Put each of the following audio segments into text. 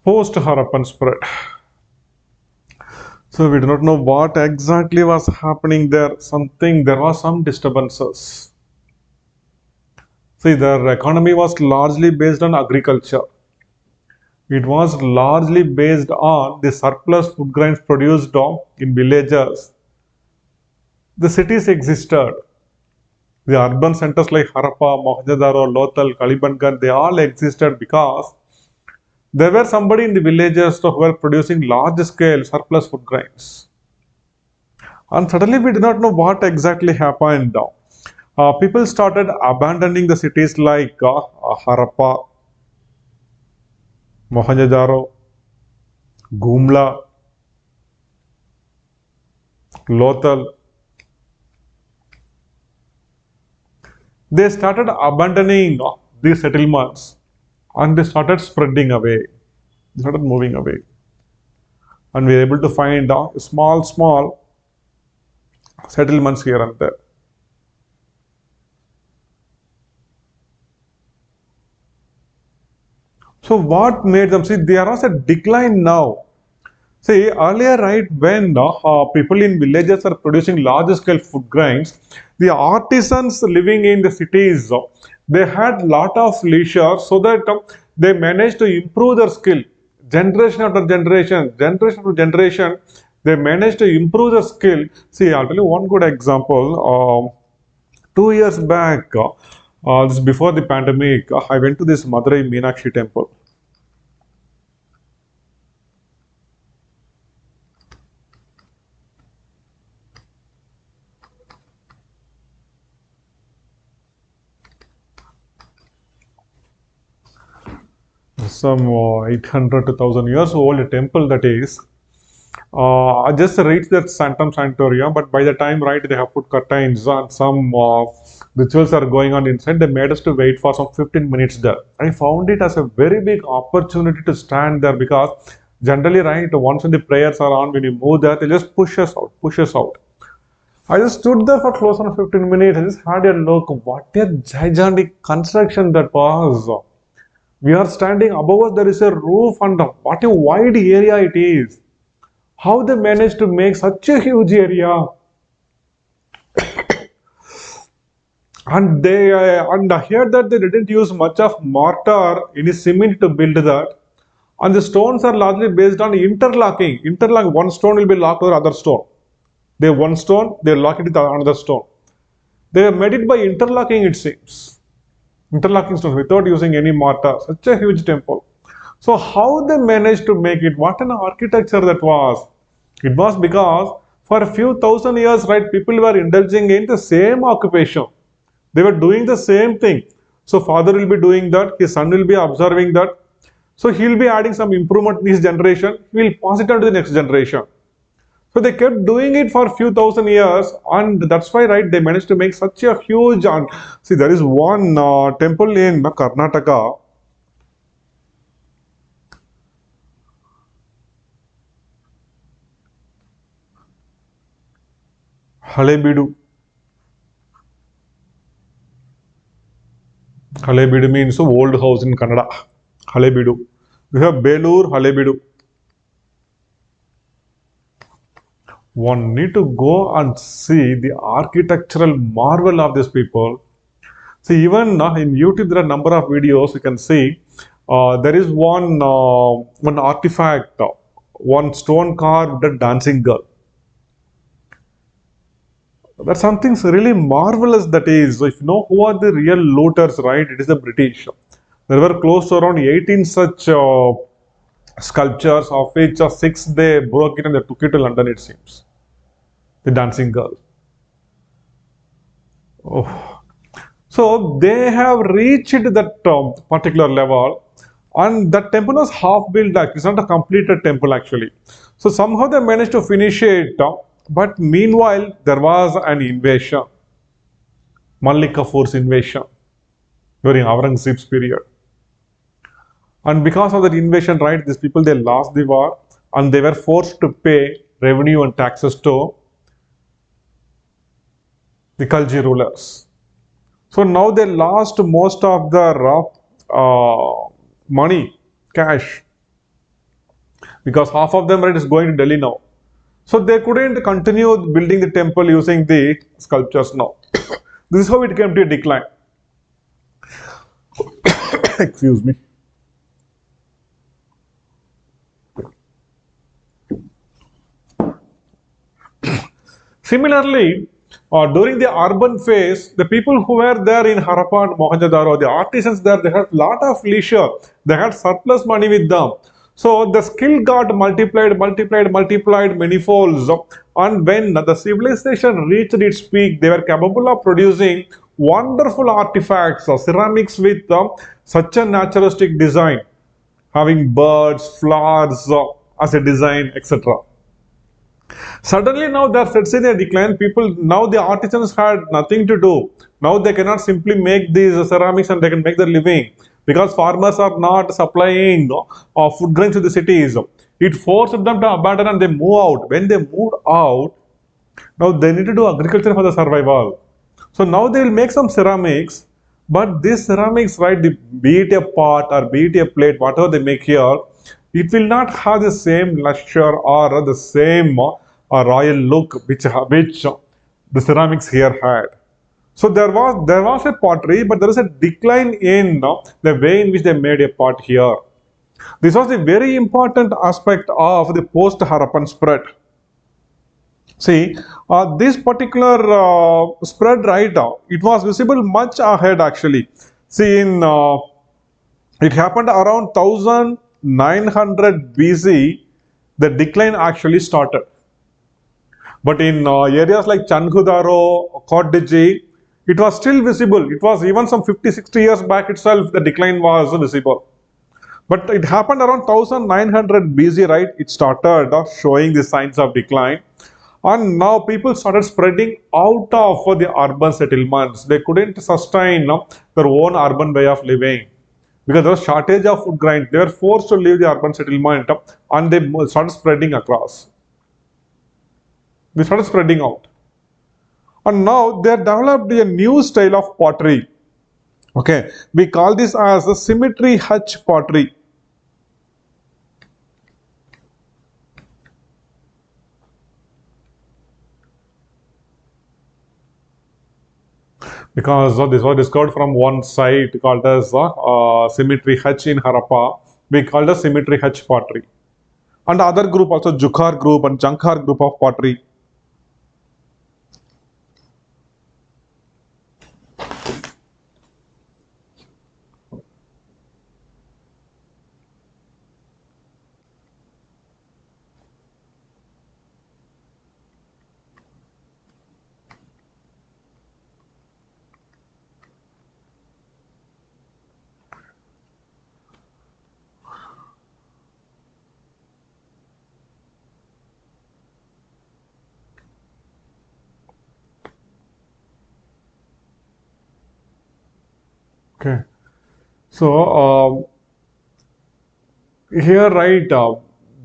Post-Harappan spread. So we do not know what exactly was happening there. There was some disturbances. See, their economy was largely based on agriculture. It was largely based on the surplus food grains produced in villages. The cities existed. The urban centers like Harappa, Mohenjo-daro, Lothal, Kalibangan, they all existed because there were somebody in the villages who were producing large scale surplus food grains. And suddenly we do not know what exactly happened. People started abandoning the cities like Harappa, Mohenjo-daro, Gumla, Lothal. They started abandoning these settlements and they started spreading away. They started moving away. And we were able to find small settlements here and there. So what made them, see, there was a decline now. See, earlier, right, when people in villages are producing large scale food grains, the artisans living in the cities, they had lot of leisure so that they managed to improve their skill. Generation after generation, they managed to improve their skill. See, I'll tell you one good example. 2 years back, this before the pandemic, I went to this Madurai Meenakshi temple. Some 800 to 1000 years old temple that is. I just reached that Sanctum Sanctoria, but by the time, right, they have put curtains and some rituals are going on inside. They made us to wait for some 15 minutes there. I found it as a very big opportunity to stand there because generally, right, once when the prayers are on, when you move there, they just push us out. I just stood there for close on 15 minutes. I just had a look. What a gigantic construction that was. We are standing above us, there is a roof, and what a wide area it is. How they managed to make such a huge area. And I heard that they didn't use much of mortar, any cement to build that. And the stones are largely based on interlocking. One stone will be locked with other stone. They have one stone, they lock it with another stone. They have made it by interlocking, it seems. Interlocking stones without using any mortar. Such a huge temple. So how they managed to make it? What an architecture that was. It was because for a few thousand years, right, people were indulging in the same occupation. They were doing the same thing. So father will be doing that, his son will be observing that. So he'll be adding some improvement in his generation, he will pass it on to the next generation. So they kept doing it for a few thousand years, and that's why, right, they managed to make such a huge. See, there is one temple in Karnataka. Halebeedu. Halebeedu means old house in Kannada. Halebeedu. We have Belur, Halebeedu. One need to go and see the architectural marvel of these people. See, even in YouTube, there are a number of videos you can see. There is one artifact, one stone carved dancing girl. That's something really marvelous that is. So if you know who are the real looters, right, it is the British. There were close to around 18 such sculptures, of which 6 they broke it and they took it to London, it seems. The dancing girl. Oh. So they have reached that particular level, and that temple was half built. It's not a completed temple actually. So somehow they managed to finish it. But meanwhile, there was an invasion, Malik Kafur's invasion during Aurangzeb's period. And because of that invasion, right, these people, they lost the war and they were forced to pay revenue and taxes to the Khalji rulers. So now they lost most of their money, cash. because half of them, right, is going to Delhi now. So they couldn't continue building the temple using the sculptures now. This is how it came to a decline. Excuse me. Similarly, during the urban phase, the people who were there in Harappan and Mohenjo-daro, the artisans there, they had a lot of leisure. They had surplus money with them. So the skill got multiplied many folds. And when the civilization reached its peak, they were capable of producing wonderful artifacts, ceramics with such a naturalistic design, having birds, flowers as a design, etc. Suddenly now there sets in a decline. People now the artisans had nothing to do. Now they cannot simply make these ceramics and they can make their living because farmers are not supplying food grains to the cities. It forced them to abandon and they move out. When they moved out, now they need to do agriculture for the survival. So now they will make some ceramics, but this ceramics, right, be it a pot or be it a plate, whatever they make here, it will not have the same luster or the same royal look which the ceramics here had. So there was a pottery, but there is a decline in the way in which they made a pot here. This was a very important aspect of the post-Harappan spread. See, this particular spread right now, it was visible much ahead actually. See, it happened around 1900 BC, the decline actually started. But in areas like Chanhudaro, Kodiji, it was still visible. It was even some 50, 60 years back itself, the decline was visible. But it happened around 1900 BC, right? It started showing the signs of decline. And now people started spreading out of the urban settlements. They couldn't sustain their own urban way of living because there was shortage of food grain. They were forced to leave the urban settlement and they started spreading across. They started spreading out. And now they developed a new style of pottery. Okay, we call this as a symmetry hutch pottery. Because this was discovered from one site called as symmetry hutch in Harappa. We called as symmetry hutch pottery. And the other group also Jukhar group and Jankhar group of pottery. Okay. So here, right,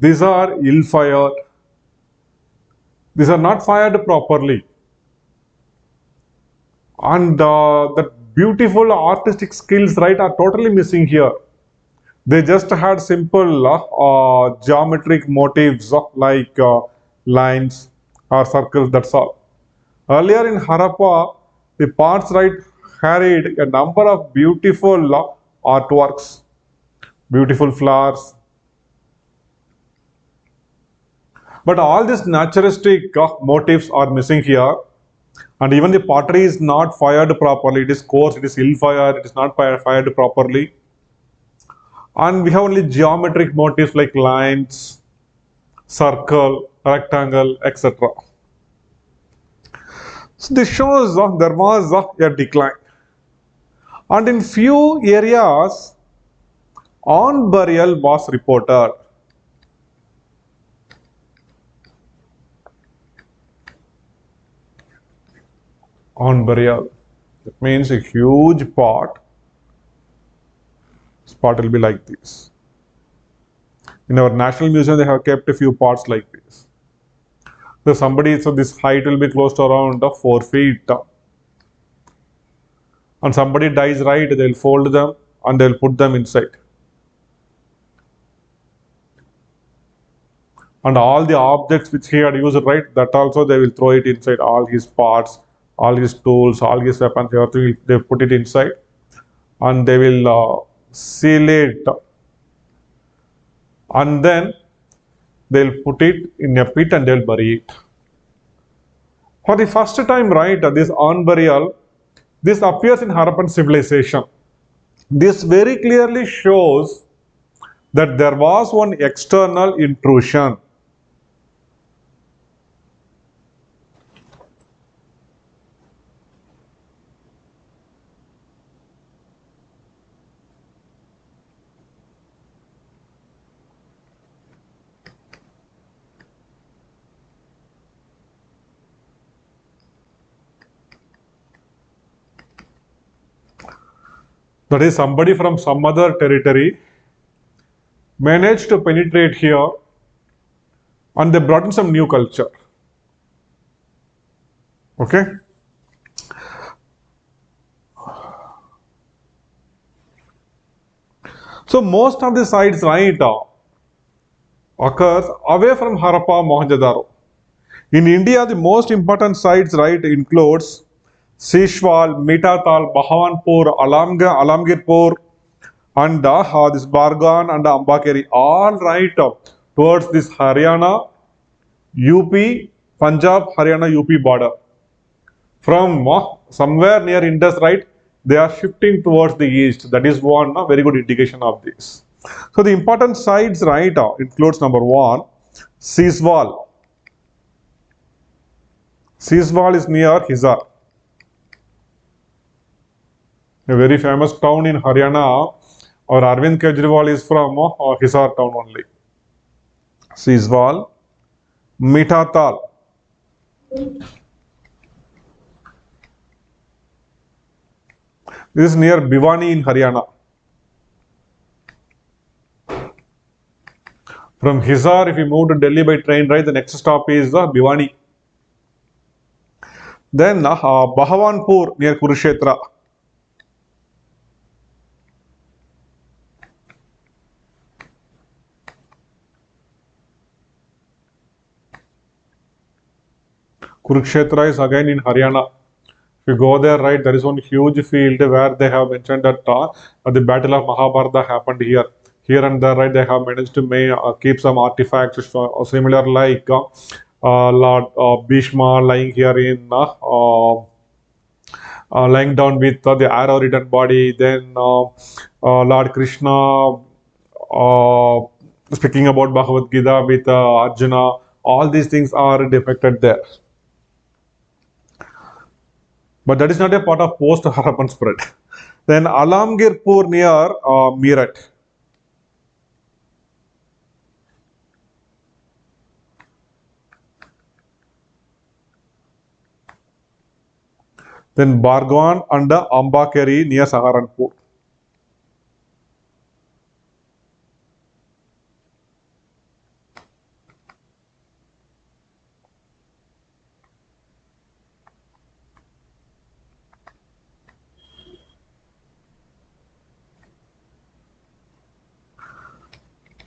these are ill fired. These are not fired properly, and the beautiful artistic skills, right, are totally missing here. They just had simple geometric motifs like lines or circles. That's all. Earlier in Harappa, the parts, right, carried a number of beautiful artworks, beautiful flowers. But all these naturalistic motifs are missing here. And even the pottery is not fired properly. It is coarse, it is ill fired, it is not fired properly. And we have only geometric motifs like lines, circle, rectangle, etc. So this shows there was a decline. And in few areas, on burial was reported. On burial. That means a huge pot. This pot will be like this. In our National Museum, they have kept a few pots like this. So somebody, so this height will be close to around 4 feet. And somebody dies, right, they'll fold them and they'll put them inside. and all the objects which he had used, right, that also they will throw it inside, all his parts, all his tools, all his weapons, everything they put it inside, and they will seal it, and then they'll put it in a pit and they'll bury it. For the first time, right, this urn burial, this appears in Harappan civilization. This very clearly shows that there was one external intrusion. That is, somebody from some other territory managed to penetrate here and they brought in some new culture. Okay. So most of the sites, right, occurs away from Harappa, Mohenjo-daro. In India, the most important sites, right, includes Shishwal, Mitatal, Bhawanpur, Alamgirpur, and this Bargan and Ambakeri, all right towards this Haryana, UP, Punjab, Haryana, UP border. From somewhere near Indus, right, they are shifting towards the east. That is one very good indication of this. So the important sites, right, includes number one, Siswal. Siswal is near Hisar, a very famous town in Haryana. Or Arvind Kejriwal is from Hisar town only. Siswal, Mitatal. This is near Bhiwani in Haryana. From Hisar, if you move to Delhi by train, right, the next stop is Bhiwani. Then Bhawanpur near Kurukshetra. Kurukshetra is again in Haryana. If you go there, right, there is one huge field where they have mentioned that the battle of Mahabharata happened here. Here and there, right, they have managed to keep some artifacts similar like Lord Bhishma lying here in lying down with the arrow ridden body. Then Lord Krishna speaking about Bhagavad Gita with Arjuna. All these things are depicted there. But that is not a part of post-Harappan spread. Then Alamgirpur near Meerut. Then Bargwan and Ambakeri near Saharanpur.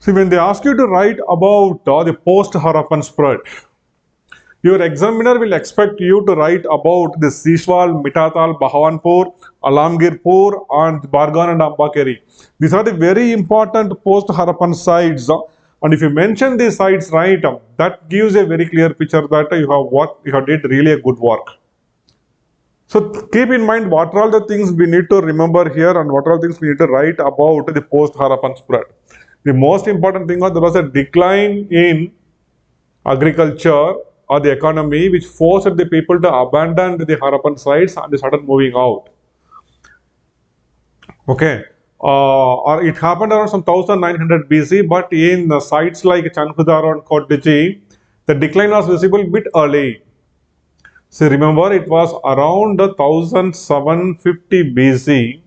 See, when they ask you to write about the post-Harappan spread, your examiner will expect you to write about the Sishwal, Mitatal, Bhawanpur, Alamgirpur, and Bargan and Ambakeri. These are the very important post-Harappan sites. And if you mention these sites right, that gives a very clear picture that you have did really a good work. So keep in mind what are all the things we need to remember here and what are all things we need to write about the post-Harappan spread. The most important thing was there was a decline in agriculture or the economy which forced the people to abandon the Harappan sites and they started moving out. Okay. Or it happened around some 1900 BC, but in sites like Chanhudaro and Kotdiji, the decline was visible a bit early. So remember, it was around 1750 BC,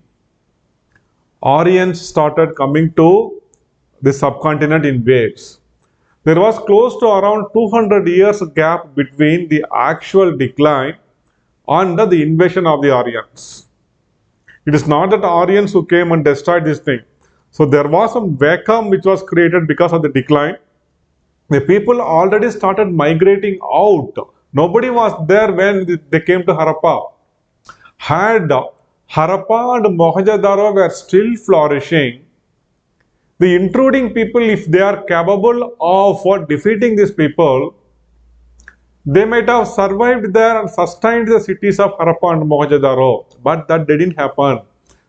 Aryans started coming to the subcontinent in waves. There was close to around 200 years gap between the actual decline and the invasion of the Aryans. It is not that Aryans who came and destroyed this thing. So there was some vacuum which was created because of the decline. The people already started migrating out. Nobody was there when they came to Harappa. Had Harappa and Mohenjo-daro were still flourishing, the intruding people, if they are capable of defeating these people, they might have survived there and sustained the cities of Harappa and Mohenjo-daro. But that didn't happen.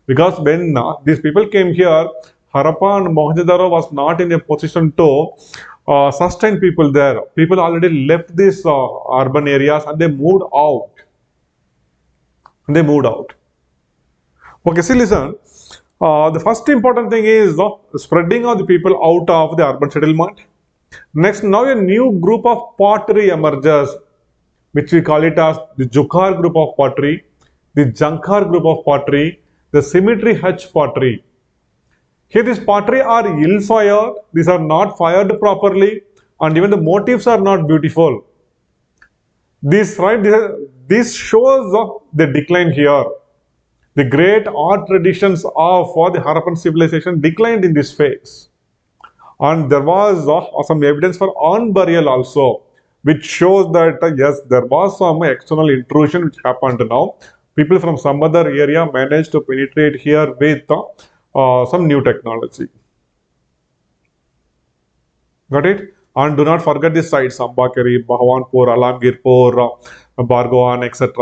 Because when these people came here, Harappa and Mohenjo-daro was not in a position to sustain people there. People already left these urban areas and they moved out. They moved out. Okay, see, listen. The first important thing is the spreading of the people out of the urban settlement. Next, now a new group of pottery emerges, which we call it as the Jukar group of pottery, the Jankar group of pottery, the symmetry H pottery. Here, these pottery are ill-fired, these are not fired properly, and even the motifs are not beautiful. This, right, this shows the decline here. The great art traditions of the Harappan civilization declined in this phase. And there was some evidence for urn burial also, which shows that yes, there was some external intrusion which happened now. People from some other area managed to penetrate here with some new technology. Got it? And do not forget the sites: Ambakeri, Bhawanpur, Alamgirpur, Bargowan, etc.